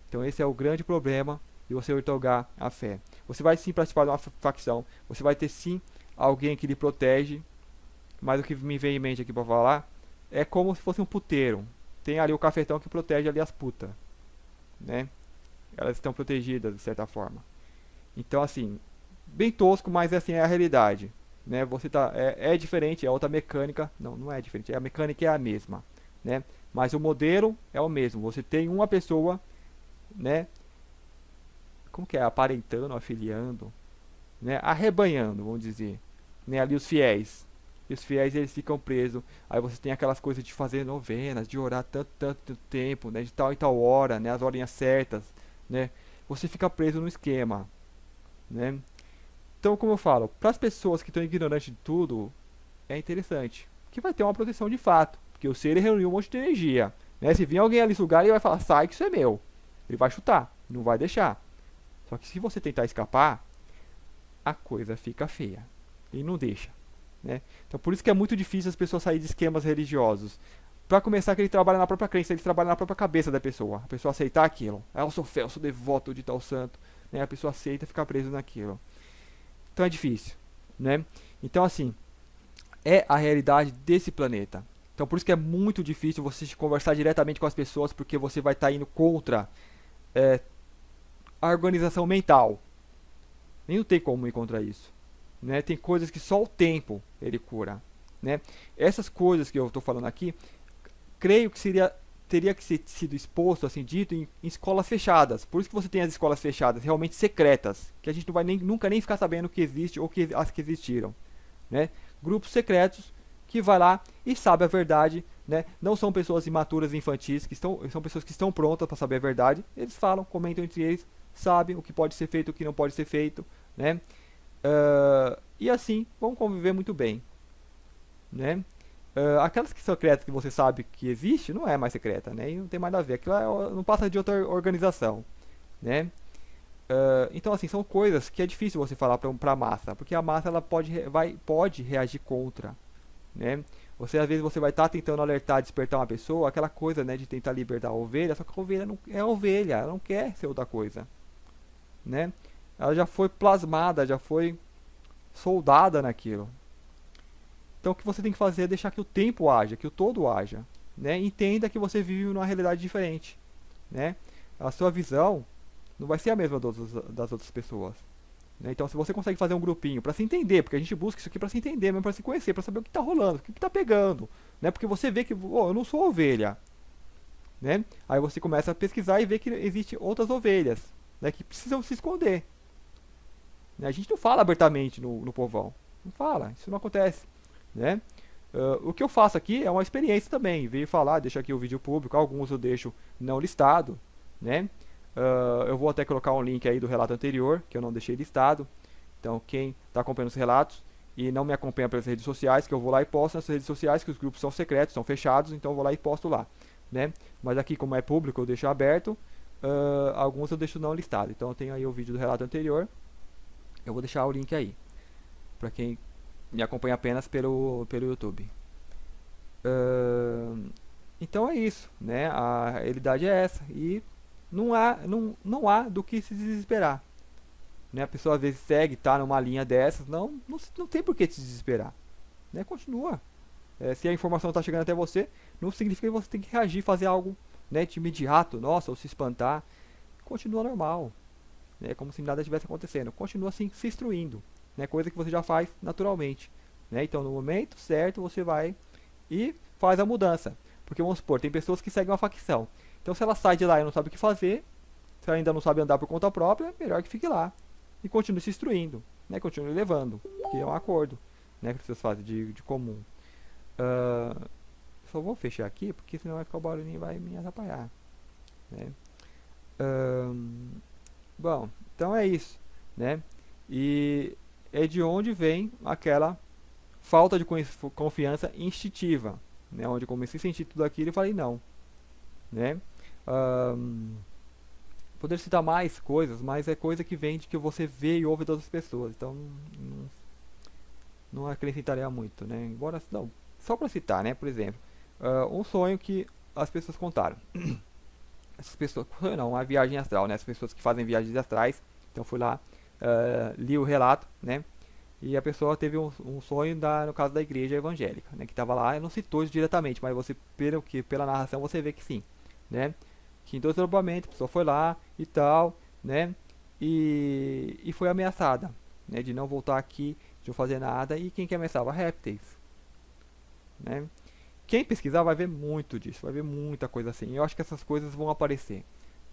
Então esse é o grande problema de você otorgar a fé. Você vai sim participar de uma facção, você vai ter sim alguém que lhe protege, mas o que me vem em mente aqui para falar é como se fosse um puteiro. Tem ali o cafetão que protege ali as putas, né? Elas estão protegidas de certa forma. Então assim, bem tosco, mas assim é a realidade, né? Você tá é diferente, é outra mecânica, não é diferente, a mecânica é a mesma, né? Mas o modelo é o mesmo. Você tem uma pessoa, né? Como que é? Aparentando, afiliando, né? Arrebanhando, vamos dizer, né? Ali os fiéis. E os fiéis, eles ficam presos. Aí você tem aquelas coisas de fazer novenas, de orar tanto tempo, né? De tal e tal hora, né? As horinhas certas, né? Você fica preso no esquema, né? Então, como eu falo, para as pessoas que estão ignorantes de tudo, é interessante. Que vai ter uma proteção de fato. Porque o ser ele reuniu um monte de energia, né? Se vir alguém ali sugar, ele vai falar, sai que isso é meu. Ele vai chutar, não vai deixar. Só que se você tentar escapar, a coisa fica feia. E não deixa, né? Então por isso que é muito difícil as pessoas saírem de esquemas religiosos. Para começar, que ele trabalha na própria crença, ele trabalha na própria cabeça da pessoa. A pessoa aceitar aquilo. Ah, eu sou fé, eu sou devoto de tal santo, né? A pessoa aceita ficar preso naquilo. Então é difícil, né? Então assim, é a realidade desse planeta. Então por isso que é muito difícil você conversar diretamente com as pessoas, porque você vai estar indo contra a organização mental. Nem tem como ir contra isso, né? Tem coisas que só o tempo ele cura, né? Essas coisas que eu estou falando aqui, creio que teria que ser sido exposto, assim dito, em escolas fechadas. Por isso que você tem as escolas fechadas, realmente secretas, que a gente não vai nunca nem ficar sabendo que existe ou que as que existiram, né? Grupos secretos que vai lá e sabe a verdade, né? Não são pessoas imaturas e infantis, são pessoas que estão prontas para saber a verdade. Eles falam, comentam entre eles, sabem o que pode ser feito, o que não pode ser feito, né? E assim vão conviver muito bem, né? Aquelas que são secretas que você sabe que existe, não é mais secreta, né? E não tem mais nada a ver. Aquilo não passa de outra organização, né? Então, assim, são coisas que é difícil você falar para a massa, porque a massa ela pode reagir contra, né? Às vezes você vai estar tentando alertar, despertar uma pessoa, aquela coisa, né, de tentar libertar a ovelha, só que a ovelha não é ovelha, ela não quer ser outra coisa, né? Ela já foi plasmada, já foi soldada naquilo. Então o que você tem que fazer é deixar que o tempo haja, que o todo haja, né? Entenda que você vive numa realidade diferente, né? A sua visão não vai ser a mesma das outras pessoas, né? Então se você consegue fazer um grupinho para se entender, porque a gente busca isso aqui para se entender, mesmo para se conhecer, para saber o que está rolando, o que está pegando, né? Porque você vê que eu não sou ovelha, né? Aí você começa a pesquisar e vê que existem outras ovelhas, né? Que precisam se esconder, né? A gente não fala abertamente no povão, não fala, isso não acontece, né? O que eu faço aqui é uma experiência também. Veio falar, deixo aqui o vídeo público, alguns eu deixo não listado, né? Eu vou até colocar um link aí do relato anterior, que eu não deixei listado. Então quem está acompanhando os relatos e não me acompanha pelas redes sociais, que eu vou lá e posto nas redes sociais, que os grupos são secretos, são fechados, então eu vou lá e posto lá, né? Mas aqui como é público eu deixo aberto, alguns eu deixo não listado. Então eu tenho aí o vídeo do relato anterior, eu vou deixar o link aí, para quem me acompanha apenas pelo YouTube. Então é isso, né? A realidade é essa. E não há do que se desesperar, né? A pessoa às vezes segue, tá numa linha dessas, não tem por que se desesperar, né? Continua. Se a informação está chegando até você, não significa que você tem que reagir, fazer algo, né, de imediato, nossa, ou se espantar. Continua normal, né? Como se nada estivesse acontecendo. Continua assim, se instruindo, né? Coisa que você já faz naturalmente, né? Então no momento certo você vai e faz a mudança. Porque vamos supor, tem pessoas que seguem uma facção. Então se ela sai de lá e não sabe o que fazer, se ela ainda não sabe andar por conta própria, melhor que fique lá. E continue se instruindo, né? Continue levando, que é um acordo, né, que vocês fazem de comum. Só vou fechar aqui, porque senão vai ficar o barulhinho e vai me atrapalhar, né? Bom, então é isso, né? E é de onde vem aquela falta de confiança instintiva, né? Onde eu comecei a sentir tudo aquilo e falei não, né? Poder citar mais coisas, mas é coisa que vem de que você vê e ouve das outras pessoas, então não acrescentaria muito, né? Embora não, só para citar, né? Por exemplo, um sonho que as pessoas contaram. Essas pessoas, não, uma viagem astral, né? As pessoas que fazem viagens astrais. Então fui lá, li o relato, né? E a pessoa teve um sonho no caso da igreja evangélica, né? Que estava lá, eu não citou isso diretamente, mas você pela narração você vê que sim, né? Que em 2 desdobramentos a pessoa foi lá e tal, né? E foi ameaçada, né? De não voltar aqui, de não fazer nada. E quem que ameaçava? Répteis, né? Quem pesquisar vai ver muito disso, vai ver muita coisa assim. Eu acho que essas coisas vão aparecer,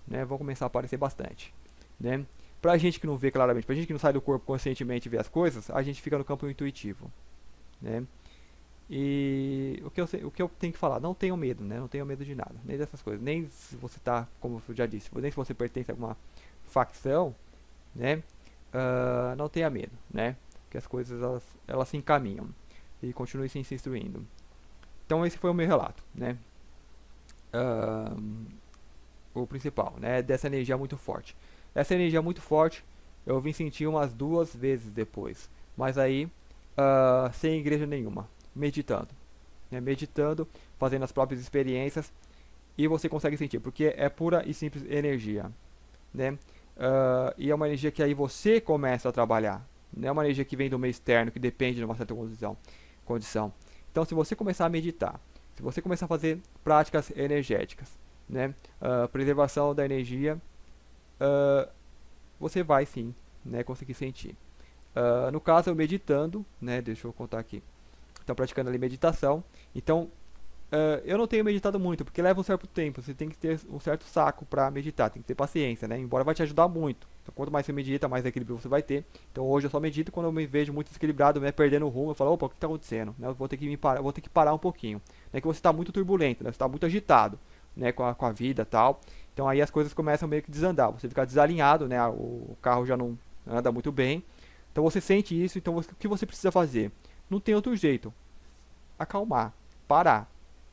né? Vão começar a aparecer bastante, né? Pra gente que não vê claramente, pra gente que não sai do corpo conscientemente e vê as coisas, a gente fica no campo intuitivo, né? E o que eu tenho que falar, não tenham medo, né? Não tenham medo de nada, nem dessas coisas. Nem se você tá, como eu já disse, nem se você pertence a alguma facção, né? Não tenha medo, né? Que as coisas elas se encaminham. E continue se instruindo. Então esse foi o meu relato, né? O principal, né? Dessa energia muito forte. Essa energia muito forte eu vim sentir umas 2 vezes depois. Mas aí, sem igreja nenhuma. Meditando, né? Meditando, fazendo as próprias experiências. E você consegue sentir, porque é pura e simples energia, né? E é uma energia que aí você começa a trabalhar. Não é uma energia que vem do meio externo, que depende de uma certa condição. Então, se você começar a meditar, se você começar a fazer práticas energéticas, né? Preservação da energia, você vai sim, né, conseguir sentir. No caso, eu meditando, né? Deixa eu contar aqui. Então, praticando ali meditação. Então, eu não tenho meditado muito, porque leva um certo tempo. Você tem que ter um certo saco para meditar, tem que ter paciência, né? Embora vai te ajudar muito. Então, quanto mais você medita, mais equilíbrio você vai ter. Então, hoje eu só medito quando eu me vejo muito desequilibrado, né? Perdendo o rumo. Eu falo, opa, o que está acontecendo? Né? Eu vou ter que vou ter que parar um pouquinho. Não é que você está muito turbulento, né? Você está muito agitado, né? Com a vida e tal. Então, aí as coisas começam meio que desandar. Você fica desalinhado, né? O carro já não anda muito bem. Então, você sente isso. Então, o que você precisa fazer? Não tem outro jeito. Acalmar, parar.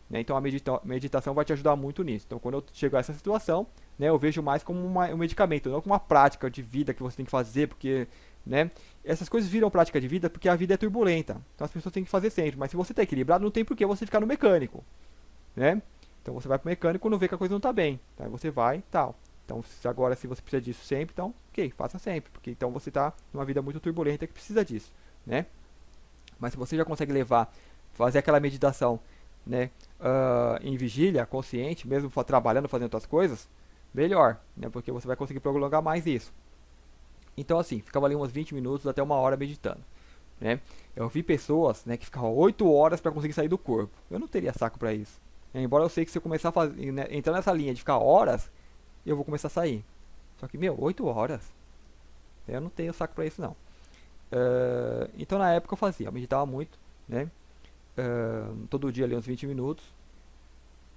Né? Então a meditação vai te ajudar muito nisso. Então quando eu chego a essa situação, né, eu vejo mais como um medicamento, não como uma prática de vida que você tem que fazer, porque, né, essas coisas viram prática de vida porque a vida é turbulenta. Então as pessoas têm que fazer sempre. Mas se você está equilibrado, não tem por que você ficar no mecânico. Né? Então você vai pro mecânico quando vê que a coisa não está bem. Aí você vai e tal. Então agora se você precisa disso sempre, então ok, faça sempre. Porque então você está numa vida muito turbulenta que precisa disso. Né? Mas se você já consegue fazer aquela meditação, né, em vigília, consciente, mesmo trabalhando, fazendo outras coisas, melhor, né, porque você vai conseguir prolongar mais isso. Então assim, ficava ali uns 20 minutos até uma hora meditando, né. Eu vi pessoas, né, que ficavam 8 horas para conseguir sair do corpo. Eu não teria saco para isso. Embora eu sei que se eu começar a fazer, né, entrar nessa linha de ficar horas, eu vou começar a sair. Só que, 8 horas? Eu não tenho saco para isso não. Então na época eu fazia, eu meditava muito, né. Todo dia ali uns 20 minutos.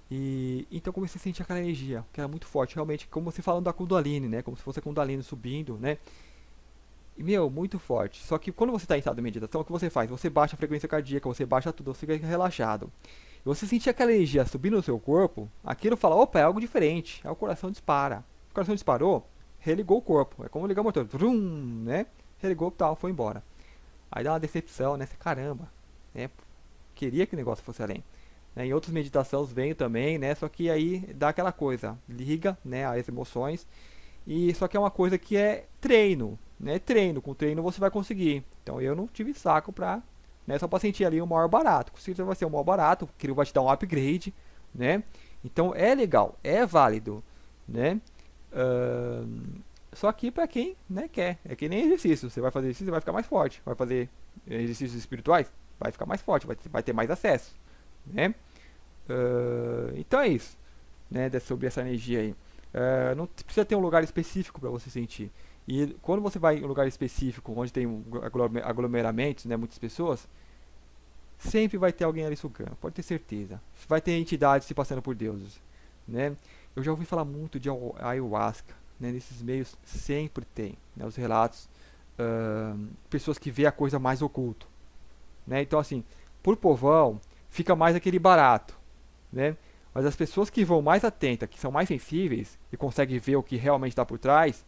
E então comecei a sentir aquela energia, que era muito forte, realmente, como você falando da Kundalini, né? Como se fosse a Kundalini subindo, né? E, muito forte. Só que quando você está em estado de meditação, o que você faz? Você baixa a frequência cardíaca, você baixa tudo, você fica relaxado. E você sentir aquela energia subindo no seu corpo, aquilo fala, opa, é algo diferente. Aí o coração dispara. O coração disparou, religou o corpo. É como ligar o motor. Vrum, né? Religou e tal, foi embora. Aí dá uma decepção, né? Você, caramba, né? Queria que o negócio fosse além. Né? Em outras meditações venho também, né? Só que aí dá aquela coisa, liga, né, as emoções. E só que é uma coisa que é treino, né? Treino, com treino você vai conseguir. Então eu não tive saco pra, né, só pra sentir ali o maior barato. Se você vai ser o maior barato, que ele vai te dar um upgrade, né? Então é legal, é válido, né? Só que pra quem, né, quer. É que nem exercício. Você vai fazer exercício, você vai ficar mais forte. Vai fazer exercícios espirituais, vai ficar mais forte, vai ter mais acesso, né? Então é isso, né? Sobre essa energia aí. Não precisa ter um lugar específico para você sentir. E quando você vai em um lugar específico, onde tem aglomeramentos, né, muitas pessoas, sempre vai ter alguém ali sugando, pode ter certeza. Vai ter entidades se passando por deuses, né? Eu já ouvi falar muito de ayahuasca, né? Nesses meios sempre tem, né, os relatos, pessoas que vê a coisa mais oculto, né? Então assim, por povão fica mais aquele barato, né? Mas as pessoas que vão mais atentas, que são mais sensíveis e conseguem ver o que realmente está por trás,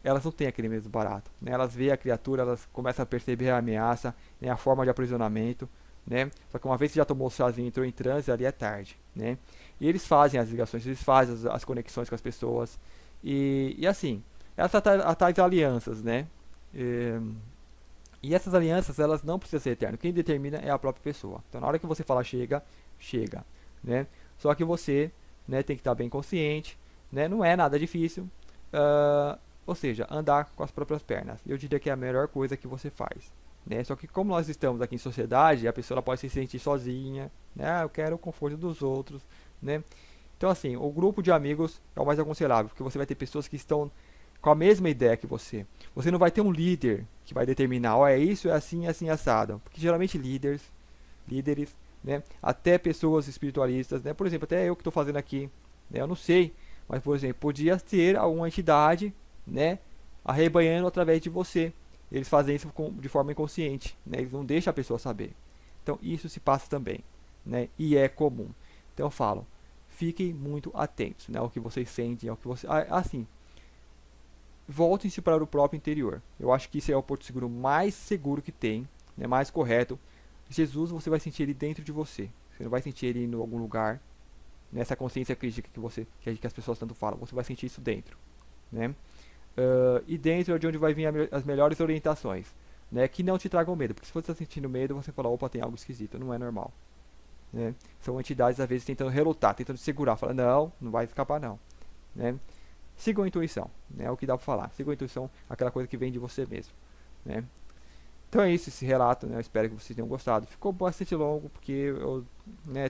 elas não têm aquele mesmo barato, né? Elas veem a criatura, elas começam a perceber a ameaça, né? A forma de aprisionamento, né? Só que uma vez que já tomou o chazinho e entrou em transe, ali é tarde, né? E eles fazem as ligações, eles fazem as conexões com as pessoas. E assim, essas tais alianças, né? E essas alianças, elas não precisam ser eternas. Quem determina é a própria pessoa. Então, na hora que você fala chega, chega, né? Só que você, né, tem que estar bem consciente, né? Não é nada difícil. Ou seja, andar com as próprias pernas. Eu diria que é a melhor coisa que você faz, né? Só que como nós estamos aqui em sociedade, a pessoa pode se sentir sozinha, né? Eu quero o conforto dos outros, né? Então, assim, o grupo de amigos é o mais aconselhável, porque você vai ter pessoas que estão com a mesma ideia que você. Você não vai ter um líder que vai determinar, ó, é isso, é assim, assado. Porque geralmente líderes, né, até pessoas espiritualistas, né, por exemplo, até eu que estou fazendo aqui, né, eu não sei, mas, por exemplo, podia ter alguma entidade, né, arrebanhando através de você. Eles fazem isso de forma inconsciente, né, eles não deixam a pessoa saber. Então, isso se passa também, né, e é comum. Então, eu falo, fiquem muito atentos, né, ao que vocês sentem, ao que você... Assim, voltem-se para o próprio interior. Eu acho que isso é o porto seguro mais seguro que tem, né, mais correto. Jesus, você vai sentir ele dentro de você. Você não vai sentir ele em algum lugar, nessa consciência crítica que as pessoas tanto falam. Você vai sentir isso dentro, né? E dentro é de onde vai vir as melhores orientações, né? Que não te tragam medo. Porque se você está sentindo medo, você fala, opa, tem algo esquisito, não é normal, né? São entidades às vezes tentando relutar, tentando segurar, falando, não, não vai escapar não, né? Sigam a intuição, né? É o que dá pra falar. Sigam a intuição, aquela coisa que vem de você mesmo, né? Então é isso, esse relato, né? Eu espero que vocês tenham gostado. Ficou bastante longo, porque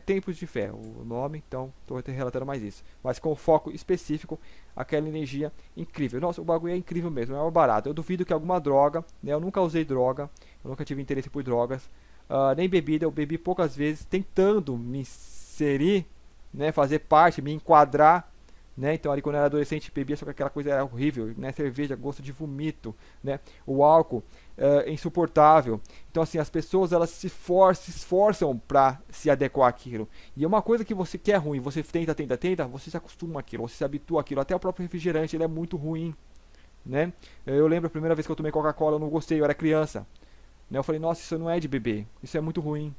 Tempos de Fé, o nome, então estou relatando mais isso. Mas com foco específico, aquela energia incrível. Nossa, o bagulho é incrível mesmo, é uma barato. Eu duvido que alguma droga, né? Eu nunca usei droga, eu nunca tive interesse por drogas, nem bebida, eu bebi poucas vezes, tentando me inserir, né? Fazer parte, me enquadrar, né? Então ali quando eu era adolescente bebia, só que aquela coisa era horrível, né? Cerveja, gosto de vomito, né? O álcool é insuportável. Então assim, as pessoas elas se esforçam para se adequar àquilo. E é uma coisa que você quer ruim, você tenta, você se acostuma àquilo, você se habitua àquilo. Até o próprio refrigerante, ele é muito ruim, né? Eu lembro a primeira vez que eu tomei Coca-Cola, eu não gostei, eu era criança, né? Eu falei, nossa, isso não é de beber, isso é muito ruim,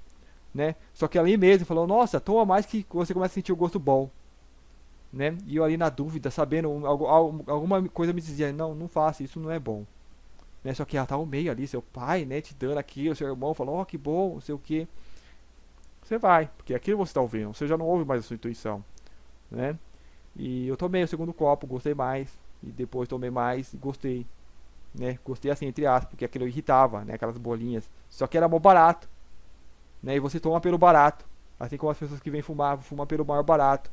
né? Só que ali mesmo falou, nossa, toma mais que você começa a sentir o gosto bom, né? E eu ali na dúvida, sabendo, alguma coisa me dizia, não, não faça, isso não é bom, né? Só que ela tá o meio ali, seu pai, né, te dando aquilo, seu irmão falou, ó, que bom, não sei o que. Você vai, porque aquilo você tá ouvindo, você já não ouve mais a sua intuição, né? E eu tomei o segundo copo, gostei mais, e depois tomei mais e gostei, né? Gostei assim, entre aspas, porque aquilo irritava, né, aquelas bolinhas. Só que era mó barato, né? E você toma pelo barato, assim como as pessoas que vêm fumar, fumam pelo maior barato,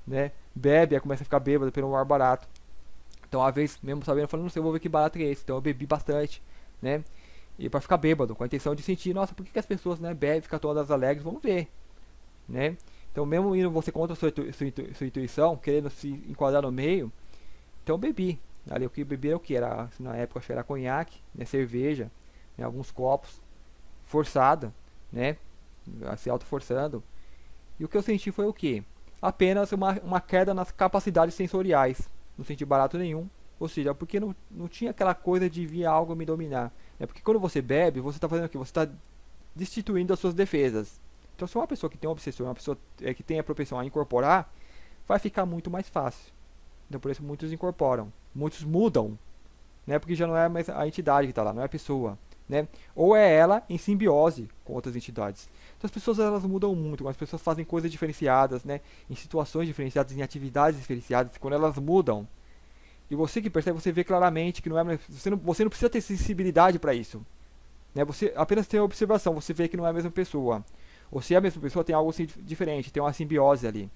né? Bebe, aí começa a ficar bêbado pelo maior barato. Então, uma vez, mesmo sabendo, eu falei, não sei, eu vou ver que barato que é esse. Então, eu bebi bastante, né? E pra ficar bêbado, com a intenção de sentir, nossa, por que, que as pessoas, né, bebem, ficam todas alegres? Vamos ver, né? Então, mesmo indo você contra a sua intuição, querendo se enquadrar no meio, então eu bebi. Ali, o que eu bebi era o que? Era, na época, acho que era conhaque, né, cerveja, né, alguns copos, forçada, né? Se auto-forçando. E o que eu senti foi o que? Apenas uma queda nas capacidades sensoriais. Não senti barato nenhum. Ou seja, porque não tinha aquela coisa de vir algo me dominar. É porque quando você bebe, você está fazendo o quê? Você está destituindo as suas defesas. Então, se uma pessoa que tem uma obsessão, uma pessoa que tem a propensão a incorporar, vai ficar muito mais fácil. Então, por isso muitos incorporam. Muitos mudam, né? Porque já não é mais a entidade que está lá, não é a pessoa, né? Ou é ela em simbiose com outras entidades. Então as pessoas elas mudam muito, as pessoas fazem coisas diferenciadas, né? Em situações diferenciadas, em atividades diferenciadas, quando elas mudam. E você que percebe, você vê claramente que não é, você não precisa ter sensibilidade para isso, né? Você apenas tem a observação, você vê que não é a mesma pessoa. Ou se é a mesma pessoa, tem algo assim diferente, tem uma simbiose ali,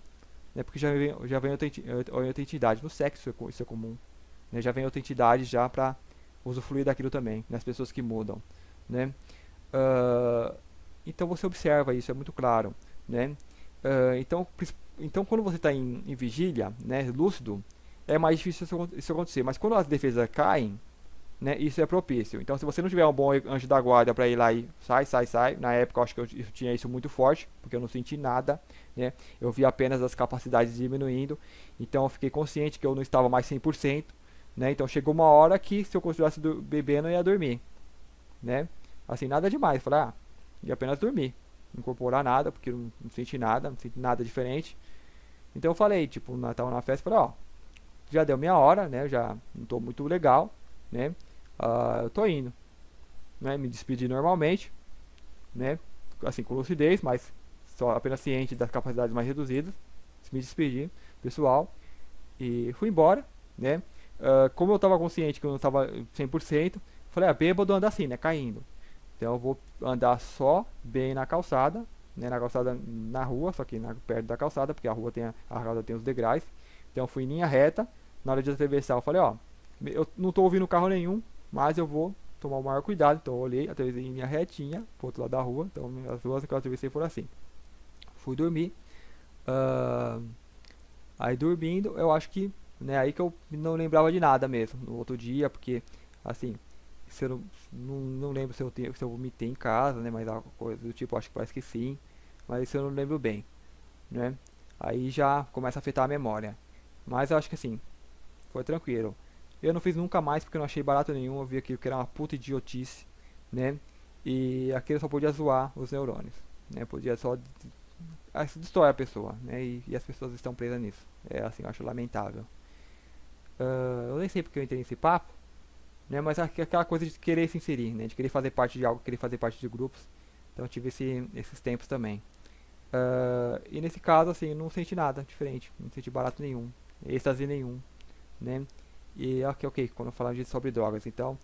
né? Porque já vem outra entidade. No sexo isso é comum, né? Já vem outra entidade já para usufruir daquilo também, nas pessoas que mudam, né? Ah, então você observa isso, é muito claro, né? Então quando você está em vigília, né, lúcido, é mais difícil isso acontecer. Mas quando as defesas caem, né, isso é propício. Então se você não tiver um bom anjo da guarda para ir lá e sai. Na época eu acho que eu tinha isso muito forte, porque eu não senti nada, né? Eu vi apenas as capacidades diminuindo. Então eu fiquei consciente que eu não estava mais 100%, né? Então chegou uma hora que se eu continuasse bebendo eu ia dormir, né? Assim, nada demais. Falei, ia apenas dormir. Não incorporar nada, porque eu não senti nada, não senti nada diferente. Então eu falei, tipo, no Natal na festa, falei, já deu minha hora, né? Eu já não tô muito legal, né? Eu tô indo, né? Me despedi normalmente, né? Assim, com lucidez, mas só apenas ciente das capacidades mais reduzidas. Me despedi, pessoal, e fui embora, né? Como eu tava consciente que eu não tava 100%, falei, bêbado anda assim, né? Caindo. Então eu vou andar só bem na calçada, né, na calçada na rua, só que perto da calçada, porque a rua tem a calçada tem os degraus. Então eu fui em linha reta. Na hora de atravessar eu falei, eu não tô ouvindo carro nenhum, mas eu vou tomar o maior cuidado. Então eu olhei, atravessei em linha retinha pro outro lado da rua. Então as ruas que eu atravessei foram assim. Fui dormir. Aí dormindo, eu acho que, né, aí que eu não lembrava de nada mesmo no outro dia, porque assim, se eu não lembro se eu vomitei em casa, né? Mas alguma coisa do tipo, acho que parece que sim. Mas isso eu não lembro bem, né? Aí já começa a afetar a memória. Mas eu acho que assim, foi tranquilo. Eu não fiz nunca mais porque eu não achei barato nenhum. Eu vi aquilo que era uma puta idiotice, né? E aquilo só podia zoar os neurônios, né? Podia só destrói a pessoa, né? E as pessoas estão presas nisso. É assim, eu acho lamentável. Eu nem sei porque eu entrei nesse papo, né? Mas aquela coisa de querer se inserir, né? De querer fazer parte de algo, querer fazer parte de grupos. Então eu tive esses tempos também. E nesse caso, assim, não senti nada diferente. Não senti barato nenhum, êxtase nenhum, né? E ok, quando eu falar sobre drogas. Então,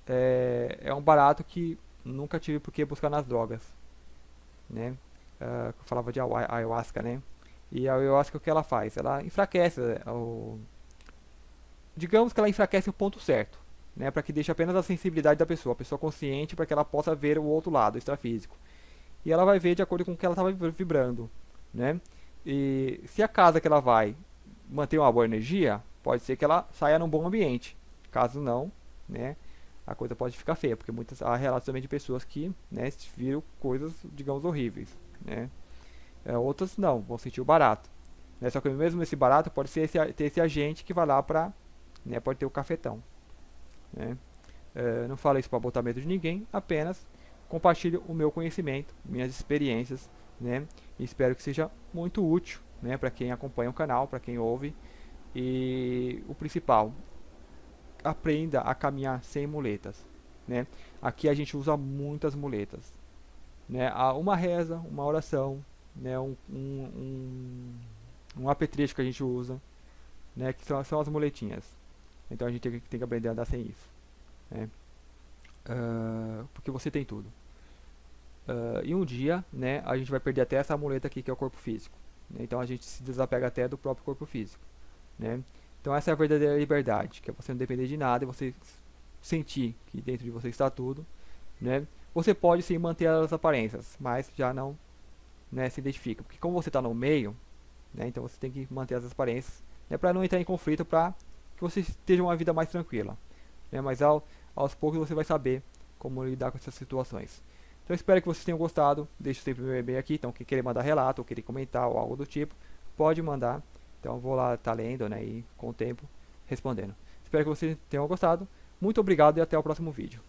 é um barato que nunca tive por que buscar nas drogas, né? Eu falava de ayahuasca, né? E a ayahuasca, o que ela faz? Ela enfraquece digamos que ela enfraquece o ponto certo, né? Para que deixe apenas a sensibilidade da pessoa, a pessoa consciente, para que ela possa ver o outro lado, o extrafísico. E ela vai ver de acordo com o que ela estava vibrando, né? E se a casa que ela vai manter uma boa energia, pode ser que ela saia num bom ambiente. Caso não, né? A coisa pode ficar feia, porque há relatos também de pessoas que, né, viram coisas, digamos, horríveis, né? Outras não, vão sentir o barato, né? Só que mesmo esse barato pode ser ter esse agente que vai lá pra, né, pode ter o cafetão, né? Não falo isso para botar medo de ninguém, apenas compartilho o meu conhecimento, minhas experiências, né? E espero que seja muito útil, né, para quem acompanha o canal, para quem ouve. E o principal, aprenda a caminhar sem muletas, né? Aqui a gente usa muitas muletas, né? Há uma reza, uma oração, né? Um apetrecho que a gente usa, né? Que são as muletinhas. Então a gente tem que aprender a andar sem isso, né? Porque você tem tudo. E um dia, né, a gente vai perder até essa muleta aqui que é o corpo físico, né? Então a gente se desapega até do próprio corpo físico, né? Então essa é a verdadeira liberdade, que é você não depender de nada e você sentir que dentro de você está tudo, né? Você pode sim manter as aparências, mas já não, né, se identifica, porque como você está no meio, né, então você tem que manter as aparências, né, para não entrar em conflito, para que você esteja uma vida mais tranquila, né? Mas aos poucos você vai saber como lidar com essas situações. Então eu espero que vocês tenham gostado. Deixe sempre meu e-mail aqui. Então quem querer mandar relato ou querer comentar ou algo do tipo, pode mandar. Então eu vou lá estar lendo, né, e com o tempo respondendo. Espero que vocês tenham gostado. Muito obrigado e até o próximo vídeo.